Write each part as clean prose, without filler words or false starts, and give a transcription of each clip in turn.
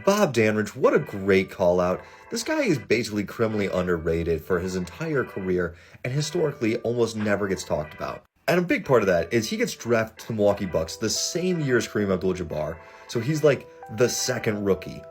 Bob Dandridge, what a great call out. This guy is basically criminally underrated for his entire career and historically almost never gets talked about. And a big part of that is he gets drafted to the Milwaukee Bucks the same year as Kareem Abdul-Jabbar, so he's like the second rookie.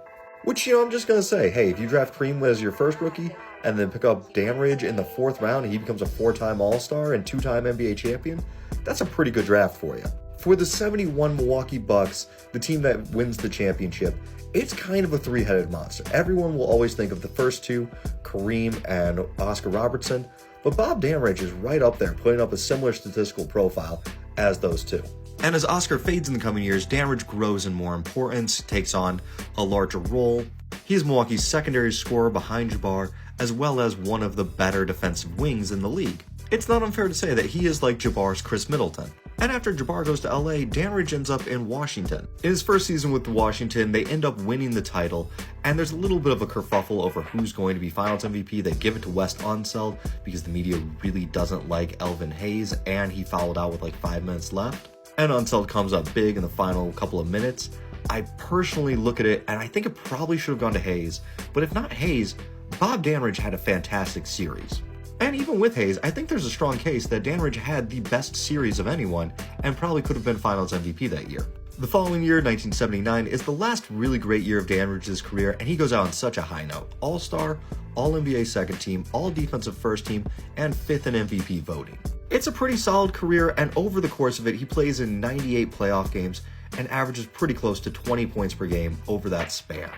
Which, I'm just going to say, hey, if you draft Kareem as your first rookie and then pick up Dandridge in the fourth round and he becomes a four-time All-Star and two-time NBA champion, that's a pretty good draft for you. For the 71 Milwaukee Bucks, the team that wins the championship, it's kind of a three-headed monster. Everyone will always think of the first two, Kareem and Oscar Robertson, but Bob Dandridge is right up there, putting up a similar statistical profile as those two. And as Oscar fades in the coming years, Dandridge grows in more importance, takes on a larger role. He's Milwaukee's secondary scorer behind Jabbar, as well as one of the better defensive wings in the league. It's not unfair to say that he is like Jabbar's Chris Middleton. And after Jabbar goes to LA, Dandridge ends up in Washington. In his first season with Washington, they end up winning the title, and there's a little bit of a kerfuffle over who's going to be Finals MVP. They give it to Wes Unseld because the media really doesn't like Elvin Hayes, and he fouled out with like 5 minutes left. And Unseld comes up big in the final couple of minutes. I personally look at it, and I think it probably should have gone to Hayes, but if not Hayes, Bob Dandridge had a fantastic series. And even with Hayes, I think there's a strong case that Dandridge had the best series of anyone and probably could have been Finals MVP that year. The following year, 1979, is the last really great year of Dandridge's career, and he goes out on such a high note. All-Star, All-NBA second team, All-Defensive first team, and fifth in MVP voting. It's a pretty solid career, and over the course of it, he plays in 98 playoff games and averages pretty close to 20 points per game over that span.